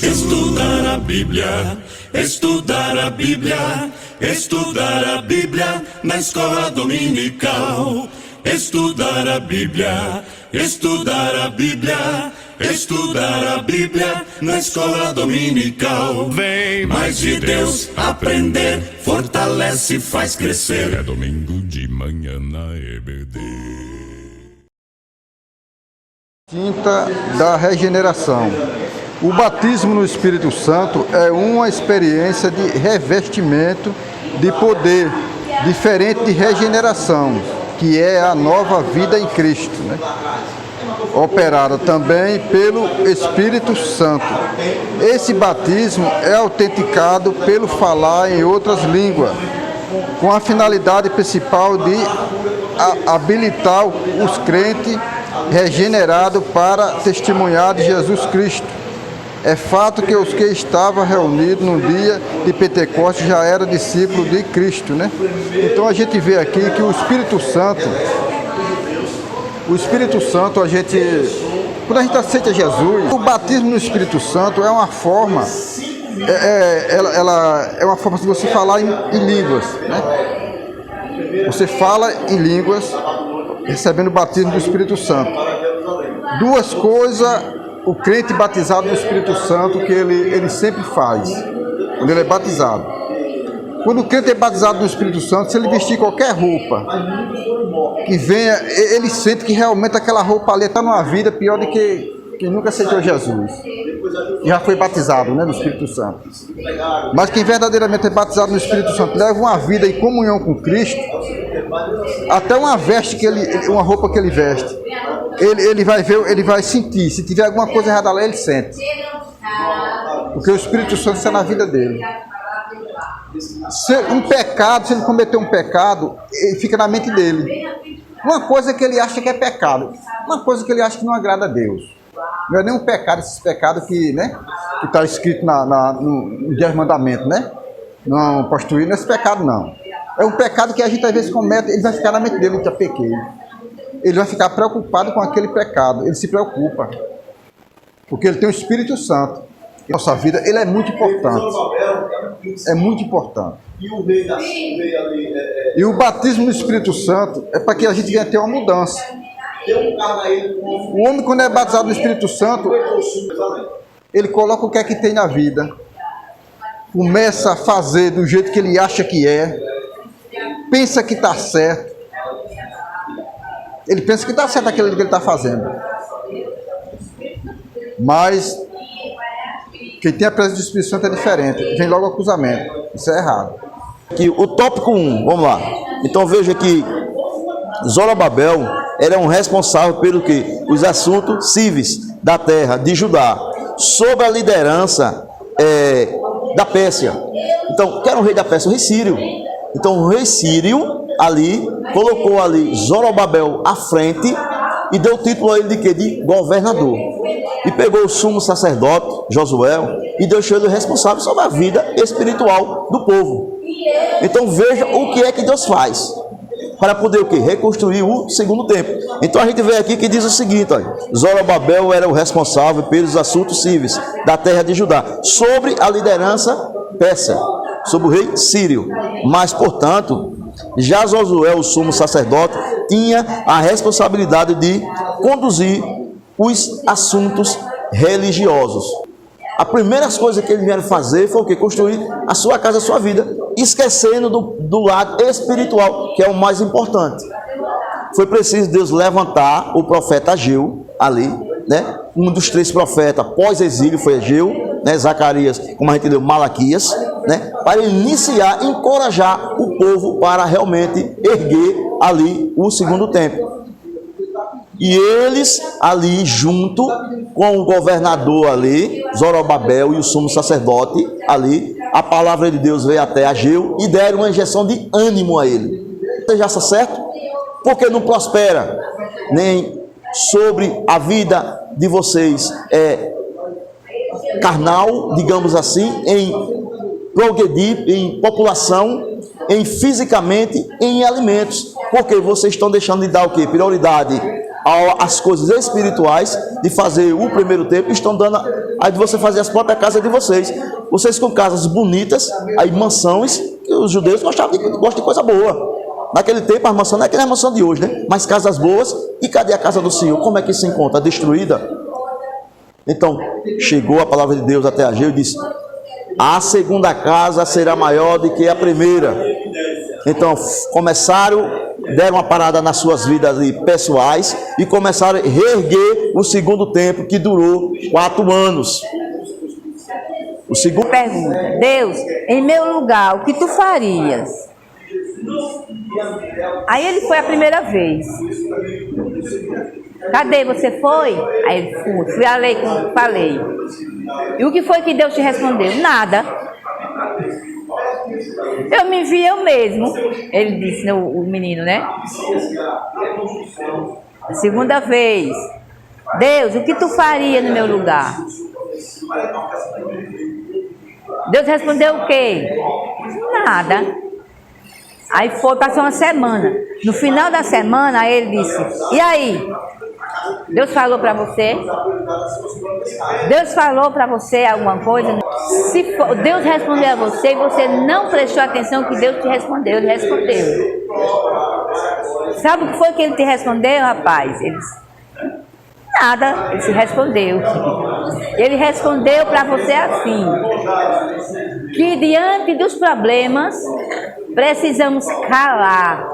Estudar a Bíblia, estudar a Bíblia, estudar a Bíblia na escola dominical. Estudar a Bíblia, estudar a Bíblia, estudar a Bíblia na escola dominical. Vem mais de Deus aprender, fortalece e faz crescer. É domingo de manhã na EBD. Quinta da regeneração. O batismo no Espírito Santo é uma experiência de revestimento de poder, diferente de regeneração, que é a nova vida em Cristo, né? Operada também pelo Espírito Santo. Esse batismo é autenticado pelo falar em outras línguas, com a finalidade principal de habilitar os crentes regenerados para testemunhar de Jesus Cristo. É fato que os que estavam reunidos no dia de Pentecostes já eram discípulos de Cristo, né? Então a gente vê aqui que o Espírito Santo, quando a gente aceita Jesus, o batismo no Espírito Santo é uma forma, ela é uma forma de você falar em línguas, né? Você fala em línguas, recebendo o batismo do Espírito Santo. Duas coisas o crente batizado no Espírito Santo que ele sempre faz, quando ele é batizado. Quando o crente é batizado no Espírito Santo, se ele vestir qualquer roupa que venha, ele sente que realmente aquela roupa ali está numa vida pior do que quem nunca aceitou Jesus. Já foi batizado, né, no Espírito Santo. Mas quem verdadeiramente é batizado no Espírito Santo leva uma vida em comunhão com Cristo, até uma roupa que ele veste, ele vai ver, ele vai sentir. Se tiver alguma coisa errada lá, ele sente. Porque o Espírito Santo está na vida dele. Se ele cometer um pecado, ele fica na mente dele. Uma coisa que ele acha que é pecado, uma coisa que ele acha que não agrada a Deus. Não é nenhum pecado, esses pecados que, né, que está escrito no 10 mandamentos, né? Não prostituir, não é esse pecado, não. É um pecado que a gente às vezes comete, ele vai ficar na mente dele, que é pequei. Ele vai ficar preocupado com aquele pecado, ele se preocupa. Porque ele tem o Espírito Santo. Em nossa vida, ele é muito importante. É muito importante. E o batismo no Espírito Santo é para que a gente venha ter uma mudança. O homem, quando é batizado no Espírito Santo, ele coloca o que é que tem na vida. Começa a fazer do jeito que ele acha que é. Pensa que está certo. Ele pensa que está certo aquilo que ele está fazendo. Mas quem tem a presença do Espírito Santo é diferente. Vem logo o acusamento. Isso é errado. Aqui, o tópico 1, vamos lá. Então veja que Zorobabel era um responsável pelo que? Os assuntos civis da terra de Judá, sob a liderança da Pérsia. Então, quem era o rei da Pérsia? O rei Sírio. Então o rei Sírio ali colocou ali Zorobabel à frente e deu o título a ele de quê? De governador. E pegou o sumo sacerdote, Josué, e deixou ele responsável sobre a vida espiritual do povo. Então veja o que é que Deus faz para poder o quê? Reconstruir o segundo templo. Então a gente vê aqui que diz o seguinte, olha, Zorobabel era o responsável pelos assuntos civis da terra de Judá, sobre a liderança persa, sobre o rei Sírio. Mas, portanto, já Josué, o sumo sacerdote, tinha a responsabilidade de conduzir os assuntos religiosos. A primeira coisa que eles vieram fazer foi o quê? Construir a sua casa, a sua vida, esquecendo do lado espiritual, que é o mais importante. Foi preciso Deus levantar o profeta Ageu ali, né? Um dos 3 profetas pós-exílio foi Ageu, né? Zacarias, como a gente leu, Malaquias, né? Para iniciar, encorajar o povo para realmente erguer ali o segundo templo. E eles ali, junto com o governador ali, Zorobabel, e o sumo sacerdote ali, a palavra de Deus veio até Ageu e deram uma injeção de ânimo a ele. Você já está certo? Porque não prospera nem sobre a vida de vocês carnal, digamos assim, em progredir, em população, em fisicamente e em alimentos. Porque vocês estão deixando de dar o quê? Prioridade às coisas espirituais, de fazer o primeiro tempo, estão dando aí de você fazer as próprias casas de vocês. Vocês com casas bonitas, aí mansões, que os judeus gostam de coisa boa. Naquele tempo, as mansões não é aquela mansão de hoje, né? Mas casas boas, e cadê a casa do Senhor? Como é que se encontra? Destruída? Então, chegou a palavra de Deus até Ageu e disse: a segunda casa será maior do que a primeira. Então, deram uma parada nas suas vidas ali, pessoais, e começaram a reerguer o segundo templo, que durou 4 anos. O segundo... Pergunta: Deus, em meu lugar, o que tu farias? Aí ele foi a primeira vez. Cadê? Você foi? Aí ele fui além, falei. E o que foi que Deus te respondeu? Nada. Eu me vi eu mesmo. Ele disse, né, o menino, né? A segunda vez. Deus, o que tu faria no meu lugar? Deus respondeu o quê? Nada. Aí passou uma semana. No final da semana, aí ele disse: e aí? Deus falou para você? Deus falou para você alguma coisa? Se Deus respondeu a você e você não prestou atenção que Deus te respondeu, ele respondeu. Sabe o que foi que ele te respondeu, rapaz? Ele disse: nada, ele se respondeu. Ele respondeu para você assim: que diante dos problemas precisamos calar.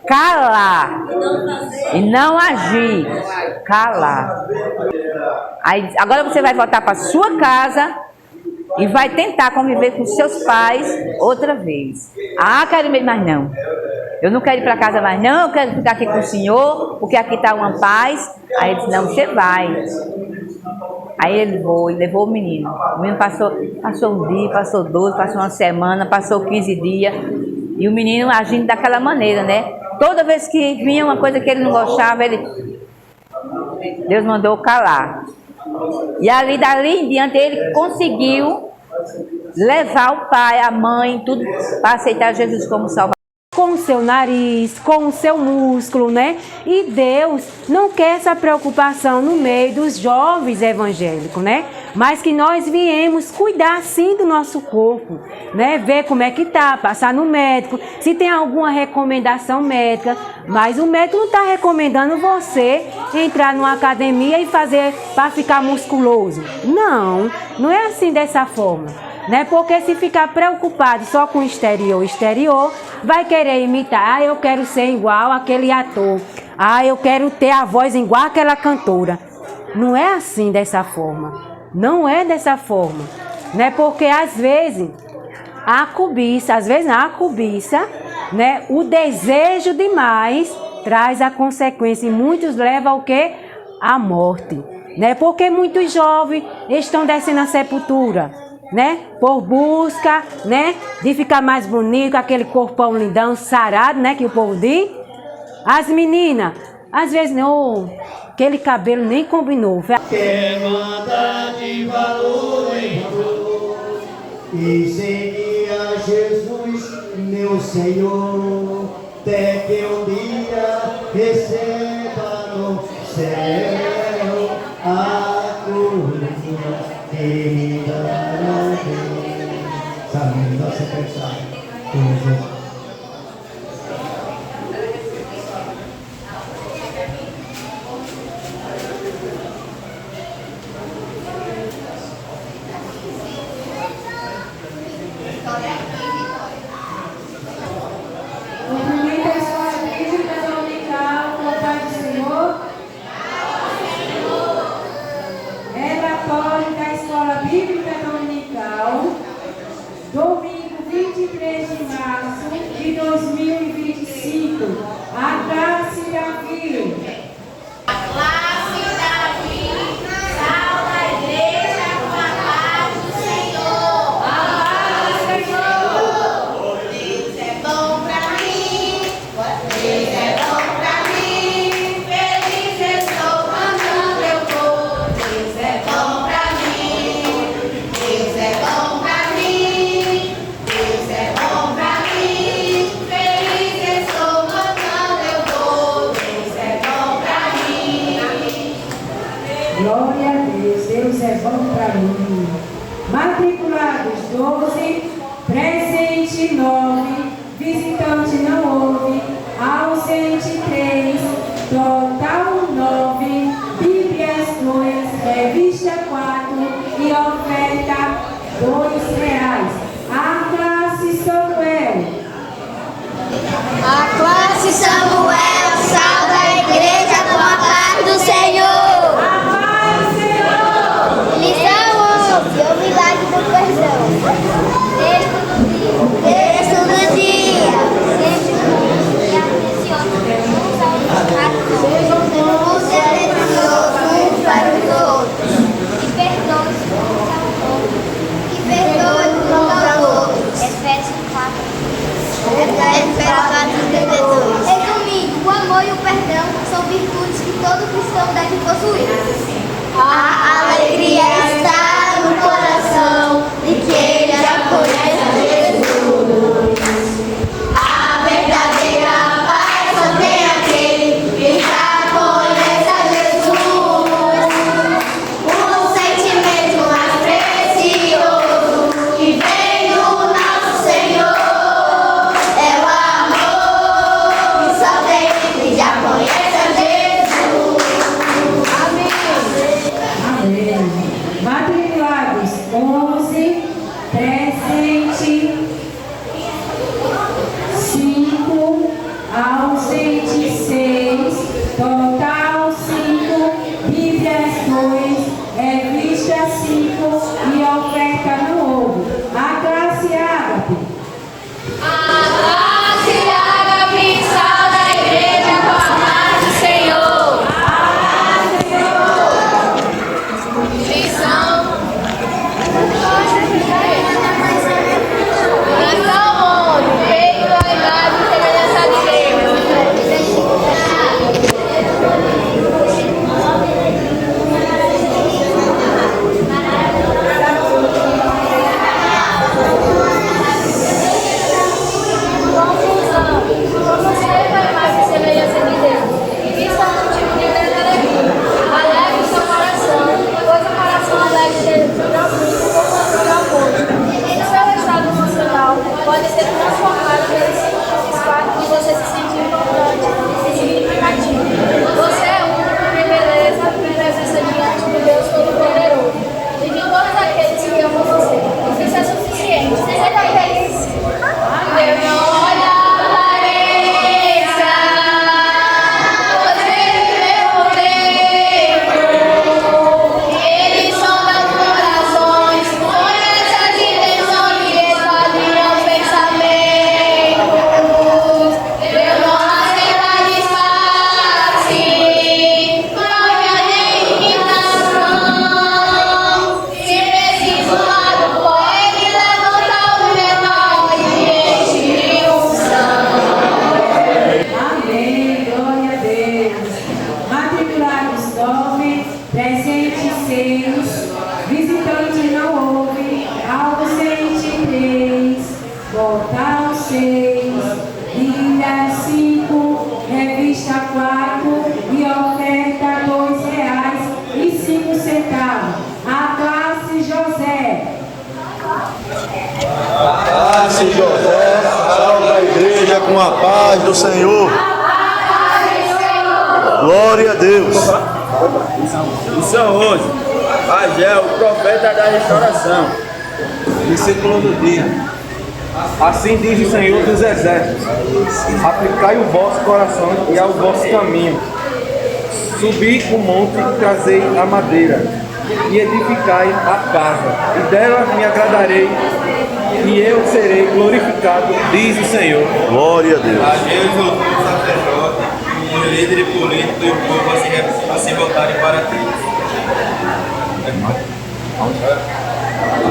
Calar e não agir. Calar. Aí, agora você vai voltar para sua casa e vai tentar conviver com seus pais outra vez. Ah, quero ir, mas não. Eu não quero ir para casa mais não, eu quero ficar aqui com o senhor, porque aqui está uma paz. Aí ele disse: não, você vai. Aí ele levou o menino. O menino passou um dia, passou 12, passou uma semana, passou 15 dias. E o menino agindo daquela maneira, né? Toda vez que vinha uma coisa que ele não gostava, Deus mandou calar. E dali em diante ele conseguiu levar o pai, a mãe, tudo para aceitar Jesus como Salvador. Com o seu nariz, com o seu músculo, né? E Deus não quer essa preocupação no meio dos jovens evangélicos, né? Mas que nós viemos cuidar sim do nosso corpo, né? Ver como é que tá, passar no médico, se tem alguma recomendação médica. Mas o médico não está recomendando você entrar numa academia e fazer para ficar musculoso. Não, não é assim dessa forma. Né? Porque se ficar preocupado só com o exterior, vai querer imitar. Ah, eu quero ser igual aquele ator. Ah, eu quero ter a voz igual aquela cantora. Não é assim dessa forma. Não é dessa forma. Né? Porque às vezes a cobiça, né? O desejo demais traz a consequência. E muitos levam ao quê? A morte. Né? Porque muitos jovens estão descendo à sepultura. Né? Por busca, né? De ficar mais bonito, aquele corpão lindão, sarado, né? Que o povo diz. As meninas, às vezes, não, aquele cabelo nem combinou. Quer mandar de valor em valor e seguir a Jesus, meu Senhor, até que um dia receba no céu a coroa que me dará. Sabe, nossa pensar. Cumprimento a sua vida pessoal, papai Glória a Deus, Deus é bom para mim. Matriculados 12, presente 9, visitante não houve, ausente 3, total 9, Bíblias 2, revista 4 e oferta R$2. A classe Samuel. A classe Samuel salva a igreja com a paz do Senhor. A paz do Senhor. Lição 11, o milagre do perdão. Texto do dia. Sejam bons e atenciosos uns para os outros. E perdoe uns aos outros. Efésios 4. Resumindo, o amor e o perdão são virtudes que todo cristão deve possuir. A alegria está no coração de quem já conhece Jesus. A verdadeira paz só tem aquele que já conhece Jesus. O sentimento mais precioso que vem do nosso Senhor. Matriculados 11, presente 5, ausente 6, total 5, Bíblias 2, revista 5 e oferta não houve. A classe Ágape. A classe Ágape salva a igreja com a paz do Senhor. Lição 11, veio a idade de semelhança de Deus. Vamos ver a imagem e semelhança de Deus. E vista um motivo de grande alegria. Alegre o seu coração, pois o coração alegre dele procura amor. O seu estado emocional pode ser transformado pelo simples fato de você se sentir importante e significativo. Você é único em beleza e presença diante de Deus Todo-Poderoso e de todos aqueles que amam você. Isso é suficiente. Seja feliz. Deus não olha a aparência, pois ele vê por dentro. Ele sonda os corações, conhece as intenções e esvalia os pensamentos. Deus não aceita disfarce, não olha nem imitação. Se preciso lado for ele, levanta o menor e enche de unção. Amém, glória a Deus. Matriculados 9, presente 6, visitante não houve, ausente 3, total 6, Bíblia 5, revista 4 e oferta R$2,05. A classe José. Classe José salva a igreja com a paz do Senhor. Glória a Deus. Lição 11. Ageu, o profeta da restauração. Versículo do dia. Assim diz o Senhor dos Exércitos: aplicai o vosso coração e ao vosso caminho. Subi o monte e trazei a madeira, e edificai a casa, e dela me agradarei, e eu serei glorificado, diz o Senhor. Glória a Deus. Ageu exortou o sacerdote e o líder político e o povo a se voltarem para ti.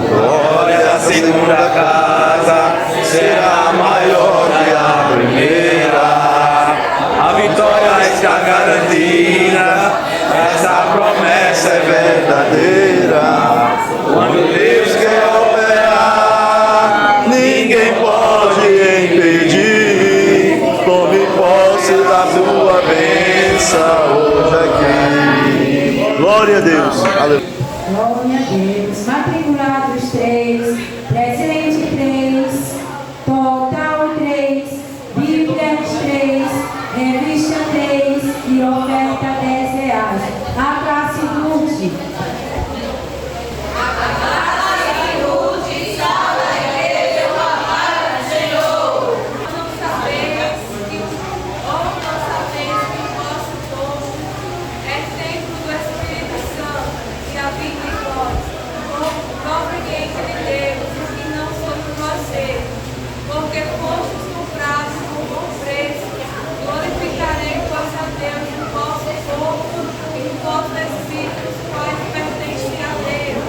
Glória, a segunda casa será maior que a primeira. A vitória está garantida, essa promessa é verdadeira. Quando Deus quer operar, ninguém pode impedir. Tome posse da tua bênção hoje aqui. Glória a Deus. Aleluia. Glória a Deus. Matriculados 3, presente 3, total 3, Bíblias 3, revista 3 e oferta R$10. A classe Lourdes. Porque fostes comprados com bom preço, glorificarei, pois a Deus, no vosso corpo e no vosso espírito, os quais pertencem a Deus.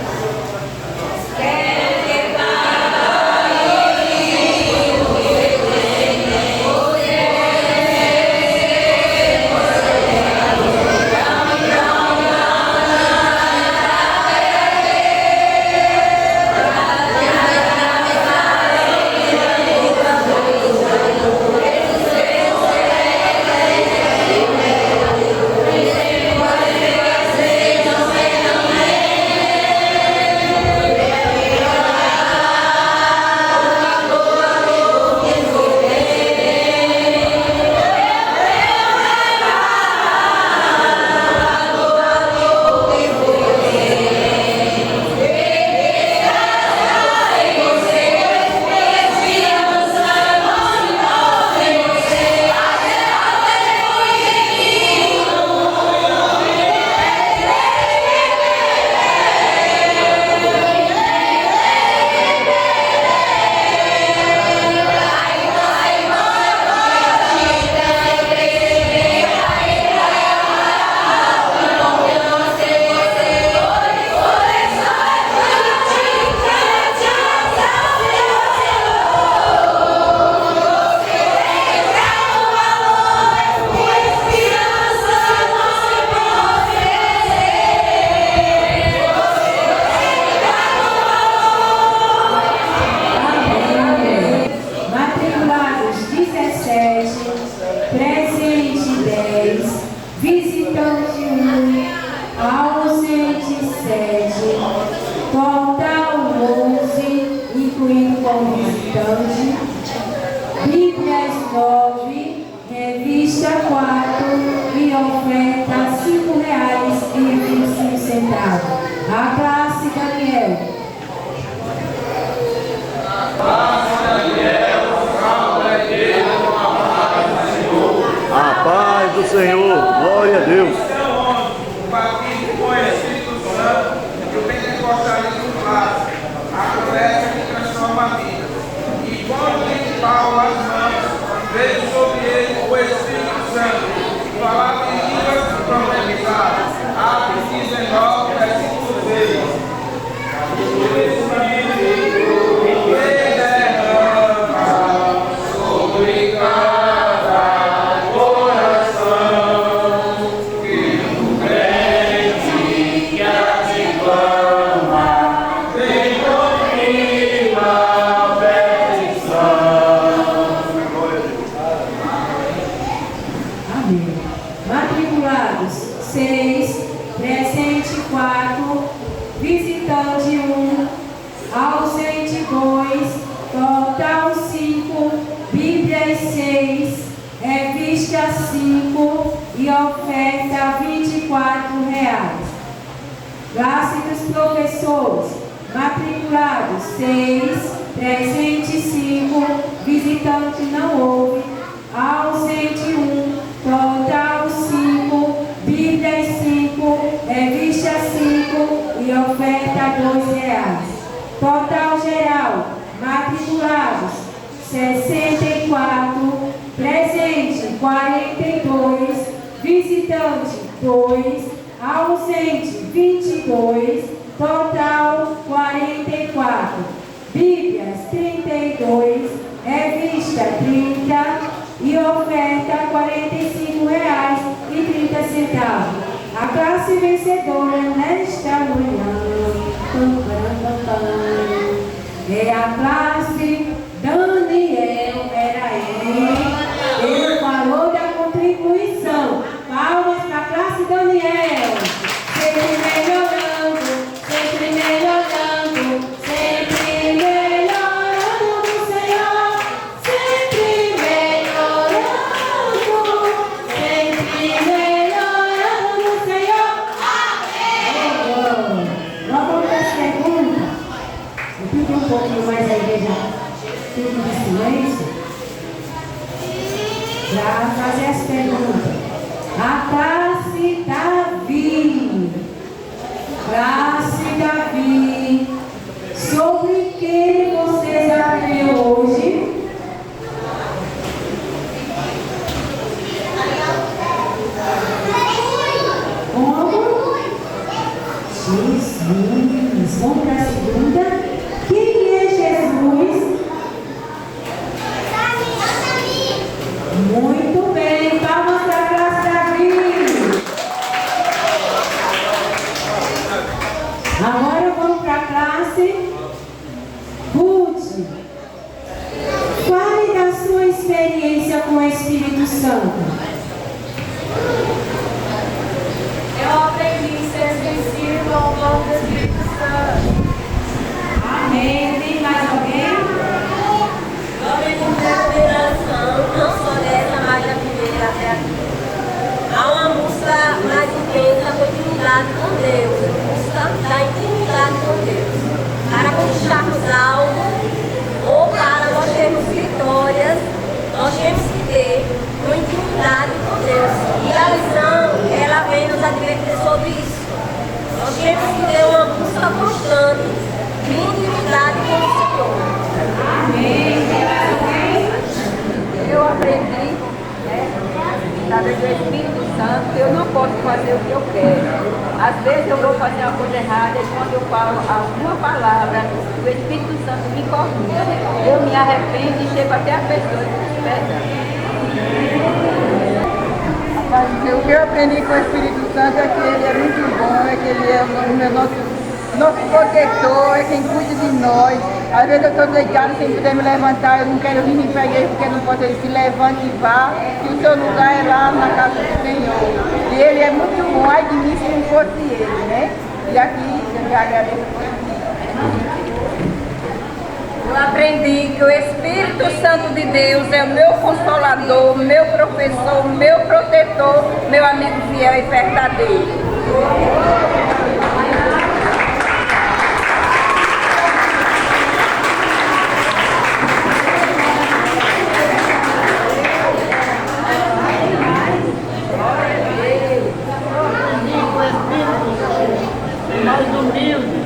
Bíblias 9, revista 4 e oferta R$5,25. A classe Daniel. A paz do Senhor, glória a Deus. Paulo as mãos, veio sobre ele o Espírito Santo, falava em línguas e profetizava. Atos 19, versículo 6. Sobre cada coração que um crente que te clama, vem comigo a Matriculados 6, presente 4, visitante 1, ausente 2, total 5, Bíblias 6, revista 5 e oferta R$24. Classe dos professores, matriculados 6, presente 5, visitante não houve, ausente 1, total 5, Bíblias 5, revista 5 e oferta R$2. Total geral, matriculados 64, presente 42, visitante 2, ausente 22, total 44. Bíblias 32, revista 30 e oferta R$45,30. A classe vencedora nesta manhã é a classe Daniel. Era ele falou da contribuição. Palmas para a classe Daniel. fazer as perguntas. A classe Davi. Classe Davi. Sobre quem vocês aprendem hoje? Como? Jesus. Vamos para a segunda. Quem é Jesus? Muito bem, palmas para a classe Davi. Agora vamos para a classe Ruth. Fale da sua experiência com o Espírito Santo. Eu aprendi a ser sensível ao dom do Espírito Santo. Amém. Tem mais alguém? Não só dessa, mas da primeira até aqui. Há uma busca mais intensa da intimidade com Deus, busca da intimidade com Deus. Para conquistarmos algo ou para nós termos vitórias, nós temos que ter uma intimidade com Deus. E a lição, ela vem nos advertir sobre isso. Nós temos que ter uma busca constante de intimidade com o Senhor. Amém. Eu aprendi, através do Espírito Santo, que eu não posso fazer o que eu quero. Às vezes eu vou fazer uma coisa errada e quando eu falo alguma palavra, o Espírito Santo me corrige. Eu me arrependo e chego até a pessoa e digo perdão. O que eu aprendi com o Espírito Santo é que ele é muito bom, é que ele é o nosso protetor, é quem cuida de nós. Às vezes eu estou deitada sem poder me levantar, eu não quero vir nem para a igreja porque não posso. Ele se levante e vá, que o seu lugar é lá na casa do Senhor. E ele é muito bom, ai de mim se não fosse ele, né? E aqui eu já agradeço por isso. Eu aprendi que o Espírito Santo de Deus é o meu consolador, meu professor, meu protetor, meu amigo fiel e verdadeiro. Mais humilde,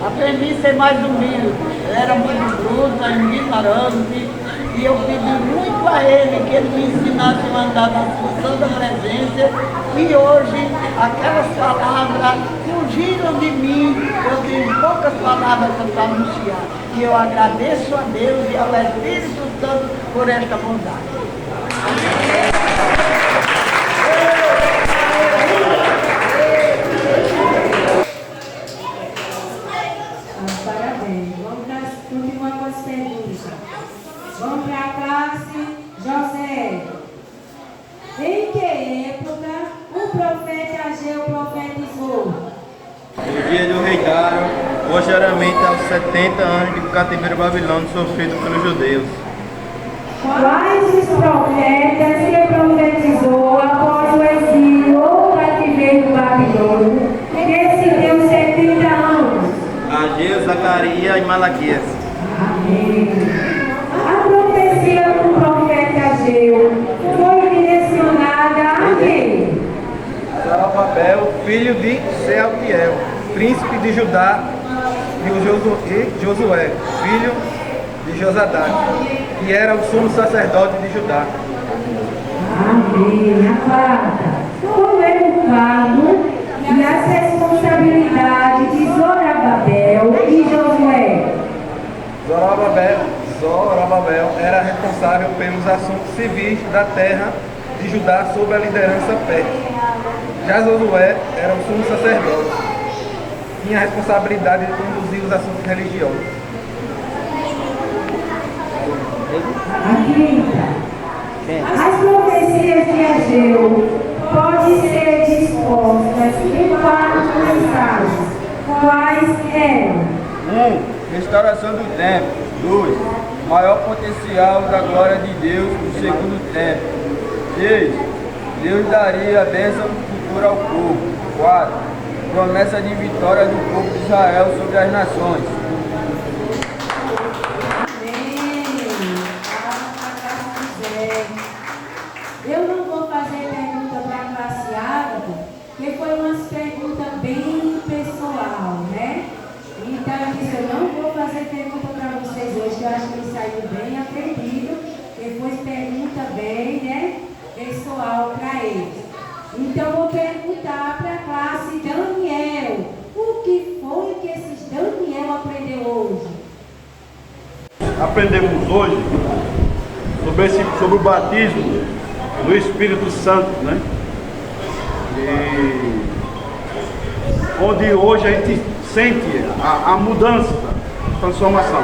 aprendi a ser mais humilde. Eu era muito bruta, ignorante, e eu pedi muito a ele que ele me ensinasse a andar na função da presença, e hoje aquelas palavras fugiram de mim. Eu tenho poucas palavras para anunciar, e eu agradeço a Deus e ao Espírito Santo por esta bondade. Parabéns. Vamos continuar com as perguntas. Vamos para a classe José. Em que época o profeta Ageu profetizou? No dia do rei Dário, posteriormente aos 70 anos de cativeiro babilônico sofrido pelos judeus. Quais os profetas que profetizou após o exílio ou cativeiro babilônico, que se deu 70 anos? Ageu, Zacarias e Malaquias. Amém. A profecia do profeta Ageu foi direcionada a quem? Zorobabel, filho de Sealtiel, príncipe de Judá, e Josué, filho de Josadac, que era o sumo sacerdote de Judá. Amém. A quarta. Qual é o cargo e as responsabilidades de Zorobabel e Josué? Zorobabel era responsável pelos assuntos civis da terra de Judá sob a liderança persa. Já Josué era o sumo sacerdote. Tinha a responsabilidade de conduzir os assuntos religiosos. A quinta. As profecias de Ageu podem ser dispostas em 4 mensagens. Quais eram? 1. Restauração do templo. 2. Maior potencial da glória de Deus no segundo templo. 3. Deus daria a bênção futura ao povo. 4. Promessa de vitória do povo de Israel sobre as nações. Eu não vou fazer pergunta para a classe Ágata, porque foi uma pergunta bem pessoal, né? Então eu disse, eu não vou fazer pergunta para vocês hoje, que eu acho que eles saíram bem aprendidos. Depois pergunta bem, né? Pessoal para eles. Então eu vou perguntar para a classe Daniel. O que foi que esses Daniel aprendeu hoje? Aprendemos hoje sobre o batismo do Espírito Santo, né? E onde hoje a gente sente a mudança, a transformação.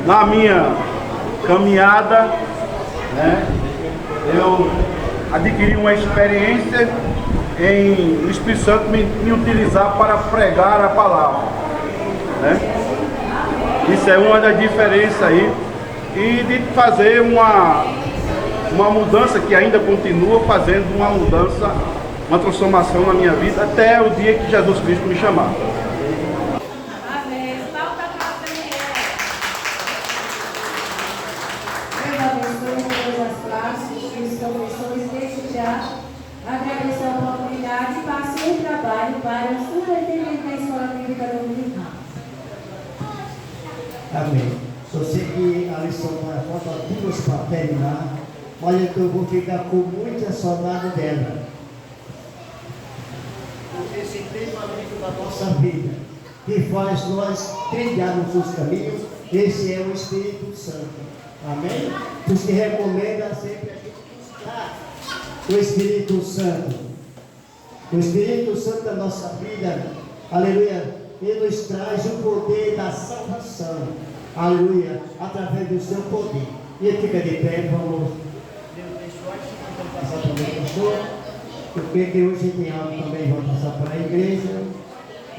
Na minha caminhada, né, eu adquiri uma experiência em o Espírito Santo me utilizar para pregar a palavra, né? Isso é uma das diferenças aí, e de fazer uma mudança que ainda continua fazendo uma mudança, uma transformação na minha vida até o dia que Jesus Cristo me chamar. Amém. Palma para a Daniel. Deus abençoe todas as classes, os professores, desde já agradeço a oportunidade e passei o trabalho para o superintendente da Escola Bíblica Dominical. Amém. Eu sei que a lição vai faltar 2 para terminar, mas eu vou ficar com muita saudade dela. Esse tema amigo da nossa vida, que faz nós trilharmos os caminhos, esse é o Espírito Santo. Amém? Por isso que recomenda sempre a gente buscar o Espírito Santo. O Espírito Santo da nossa vida, aleluia, ele nos traz o poder da salvação, aleluia, através do seu poder. E ele fica de pé, vamos passar também, pastor, porque que hoje tem algo também, vamos passar para a igreja.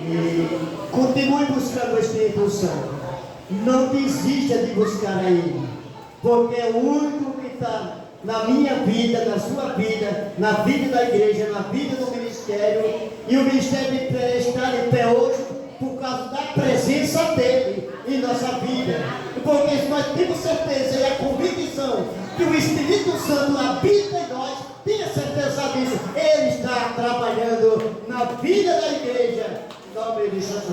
E continue buscando o Espírito Santo. Não desista de buscar a Ele, porque é o único que está na minha vida, na sua vida, na vida da igreja, na vida do ministério. E o ministério de pé está de pé hoje por causa da presença dele em nossa vida. Porque nós temos certeza e a convicção que o Espírito Santo habita em nós, tenha certeza disso. Ele está trabalhando na vida da igreja. Em nome de Jesus.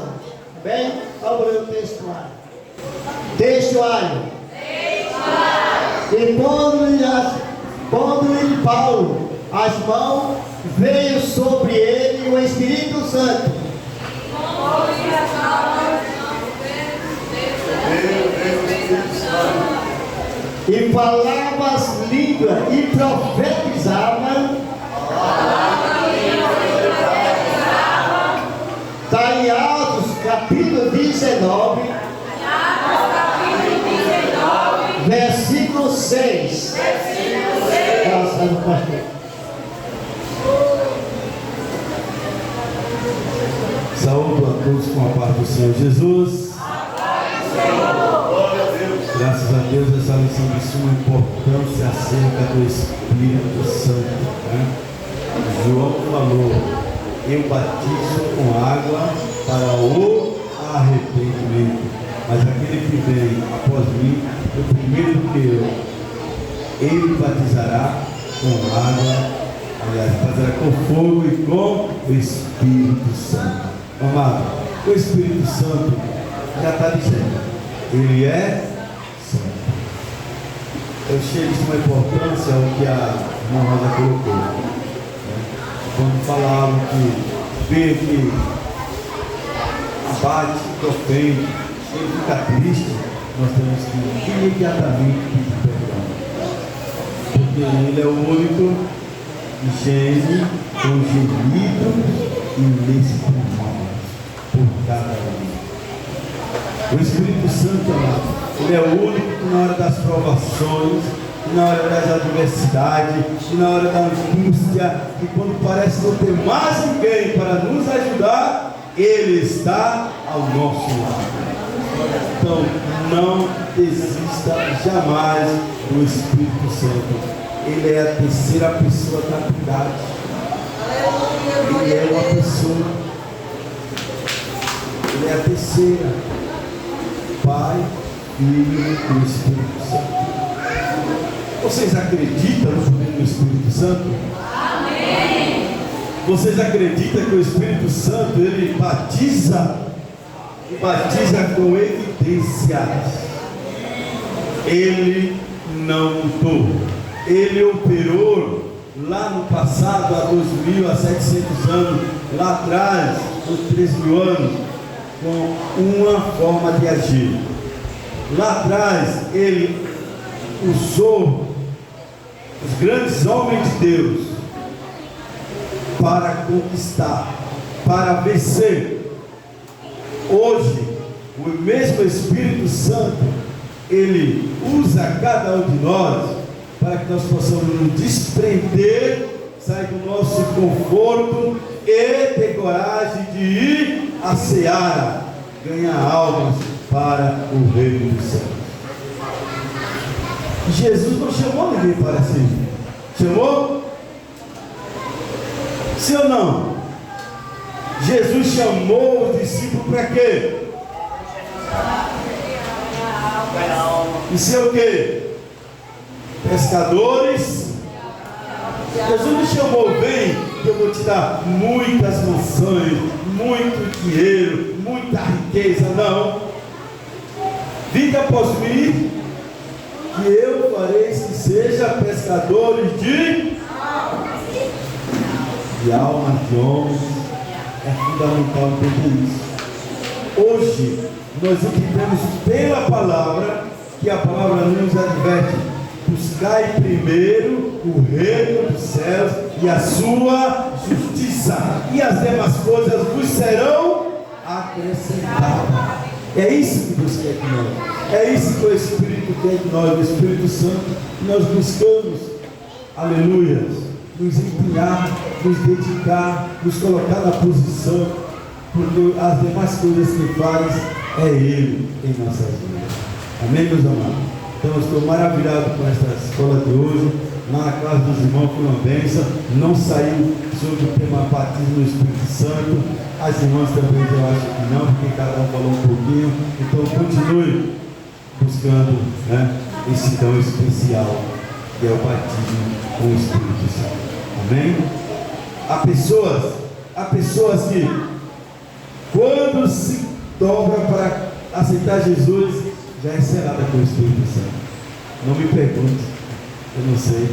Bem, vamos ler o textuário. Textuário. E pondo-lhe Paulo as mãos, veio sobre ele o Espírito Santo. E falava as línguas e profetizava. Está em Atos capítulo 19, versículo 6. Saúdo a todos com a paz do Senhor Jesus. Graças a Deus, essa lição de suma importância acerca do Espírito Santo, né? João falou: eu batizo com água para o arrependimento, mas aquele que vem após mim, o primeiro que eu, ele batizará com água, aliás, batizará com fogo e com o Espírito Santo. Amado, o Espírito Santo já está dizendo, ele é santo. Eu chego de uma importância ao que a irmã Rosa colocou, né? Quando falavam que vê que abate, que ofende, ele fica triste, nós temos que imediatamente pedir perdão, porque ele é o único que geme com gemido inexprimível por cada um. O Espírito Santo, amado, ele é o único que na hora das provações, na hora das adversidades, e na hora da angústia, e quando parece não ter mais ninguém para nos ajudar, ele está ao nosso lado. Então, não desista jamais do Espírito Santo. Ele é a terceira pessoa da Trindade. Ele é uma pessoa. Ele é a terceira. Pai, Filho e Espírito Santo. Vocês acreditam no poder do Espírito Santo? Amém. Vocês acreditam que o Espírito Santo, ele batiza com evidências? Ele não mudou. Ele operou lá no passado, há 2.000, há 700 anos, lá atrás, uns 3.000 anos, com uma forma de agir. Lá atrás, ele usou os grandes homens de Deus para conquistar, para vencer. Hoje, o mesmo Espírito Santo, ele usa cada um de nós para que nós possamos nos desprender, sair do nosso conforto e ter coragem de ir à seara, ganhar almas para o reino dos céus. Jesus não chamou ninguém para si. Chamou? Sim ou não? Jesus chamou os discípulos para quê? E ser o quê? Pescadores. Jesus não chamou, vem, que eu vou te dar muitas mansões, muito dinheiro, muita riqueza. Não. Vinde após mim, que eu farei que seja pescadores de almas, de homens. É fundamental entender isso. Hoje, nós entendemos pela palavra, que a palavra nos adverte: buscai primeiro o reino dos céus e a sua justiça, e as demais coisas vos serão acrescentadas. É isso que Deus quer de nós. É isso que o Espírito quer de nós, o Espírito Santo. Nós buscamos, aleluia, nos empenhar, nos dedicar, nos colocar na posição, porque as demais coisas que faz é Ele em nossas vidas. Amém, meus amados? Então eu estou maravilhado com esta escola de hoje. Lá na casa dos irmãos foi uma bênção. Não saiu sobre o tema batismo no Espírito Santo. As irmãs também eu acho que não, porque cada um falou um pouquinho. Então continue buscando, né, esse dom especial que é o batismo com o Espírito Santo. Amém? Há pessoas que, quando se dobra para aceitar Jesus, já é selada com o Espírito Santo. Não me pergunte, eu não sei.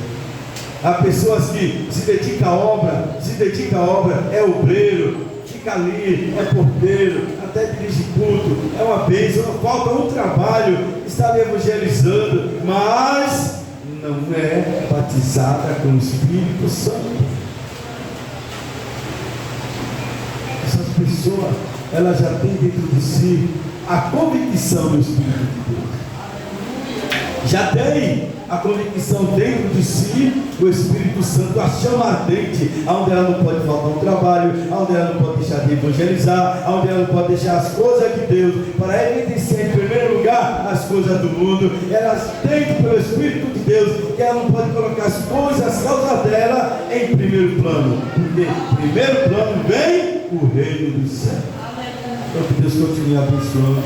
Há pessoas que se dedicam à obra, é obreiro, fica ali, é porteiro, até dirige culto, é uma bênção, falta um trabalho, está ali evangelizando, mas não é batizada com o Espírito Santo. Essas pessoas, elas já têm dentro de si a convicção do Espírito de Deus. Já tem a convicção dentro de si, o Espírito Santo a chama ardente, onde ela não pode faltar um trabalho, onde ela não pode deixar de evangelizar, onde ela não pode deixar as coisas de Deus, para evidenciar em primeiro lugar as coisas do mundo. Elas têm pelo Espírito de Deus, que ela não pode colocar as coisas, as causas dela em primeiro plano, porque em primeiro plano vem o reino do céu. Então que Deus continue abençoando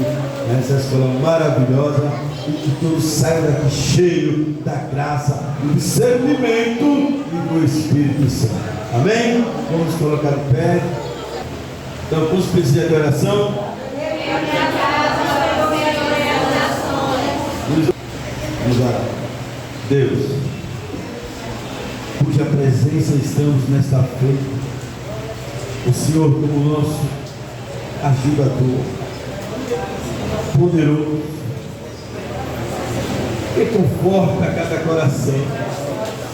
essa escola maravilhosa e que todos saiam daqui cheio da graça, do discernimento e do Espírito Santo. Amém? Vamos colocar de pé. Então vamos pedir a oração. Vamos orar. Deus, cuja presença estamos nesta feita, o Senhor como nosso ajudador, poderoso, que conforta cada coração.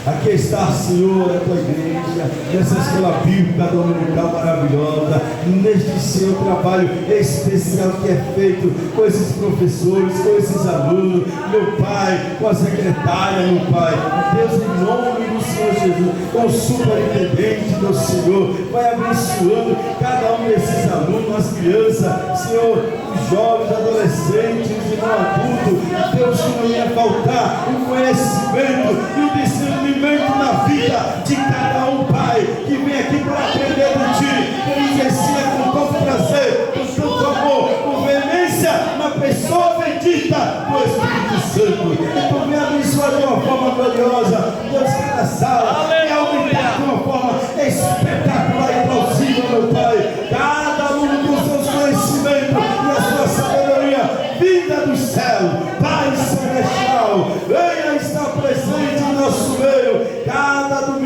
Aqui está, Senhor, a tua igreja, nessa escola bíblica dominical maravilhosa, neste seu trabalho especial que é feito com esses professores, com esses alunos, meu Pai, com a secretária, meu Pai. Deus, em nome do Senhor Jesus, com o superintendente do Senhor, vai abençoando cada um desses alunos, as crianças, Senhor, os jovens, adolescentes, os irmãos adultos. Deus, que não ia faltar o conhecimento e o discernimento na vida de cada um, Pai, que vem aqui para aprender de Ti, que nos ensina com tanto prazer, com tanto amor, com veemência, na pessoa bendita do Espírito Santo. Então, me abençoa de uma forma gloriosa.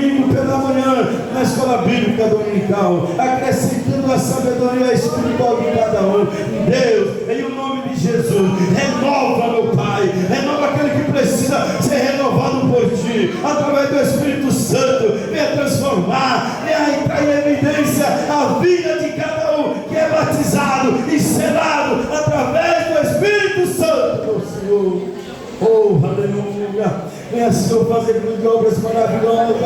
domingo pela manhã, na escola bíblica dominical, acrescentando a sabedoria espiritual de cada um. Deus, em o nome de Jesus, renova, meu Pai, renova aquele que precisa ser renovado por Ti, através do Espírito Santo. Venha transformar, venha entrar em evidência a vida de cada um que é batizado e selado através do Espírito Santo, meu Senhor. Oh, aleluia! Venha, Senhor, fazer grandes obras maravilhosas,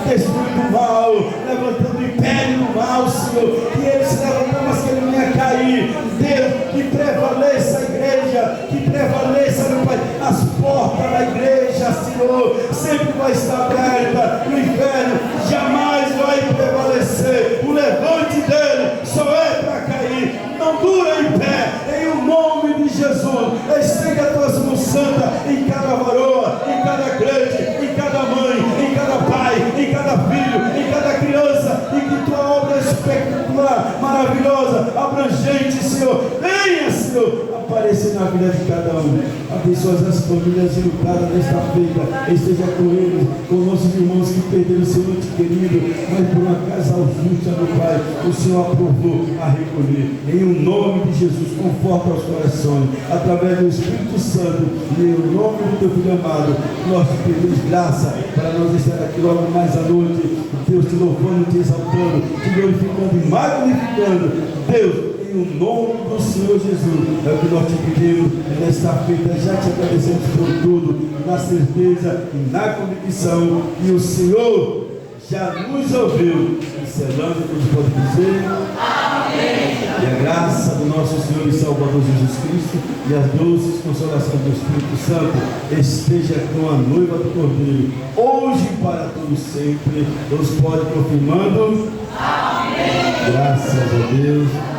destruindo o mal, levantando o império do mal, Senhor, que ele se levantar, mas que ele venha cair. Deus, que prevaleça a igreja, que prevaleça, meu Pai, as portas da igreja, Senhor, sempre vai estar aberta. O inferno jamais vai prevalecer. O levante dele só é para cair, não dura em pé. Em o nome de Jesus, estende a tua mão santa em cada varoa, em cada crente, em cada mãe, em cada pai, em cada filho, em cada criança, e que tua obra espetacular, maravilhosa, abrangente, Senhor, venha, Senhor, aparecer na vida de cada um. Abençoa as famílias educadas nesta feita, esteja com eles, com nossos irmãos que perderam seu ente querido, mas por uma casa justa, meu Pai, o Senhor aprovou a recolher. Em o nome de Jesus, conforta os corações, através do Espírito Santo, e em o nome do teu Filho amado, nós te pedimos graça para nós estar aqui logo mais à noite, Deus, te louvando, te exaltando, te glorificando e magnificando. Deus, em o nome do Senhor Jesus, é o que nós te pedimos, e nesta feita já te agradecemos por tudo, na certeza e na convicção, e o Senhor já nos ouviu, e selando, nos pode dizer amém. E a graça do nosso Senhor e Salvador Jesus Cristo e as doces consolações do Espírito Santo esteja com a noiva do Cordeiro, hoje e para todos sempre. Deus pode confirmando. Amém. Graças a Deus.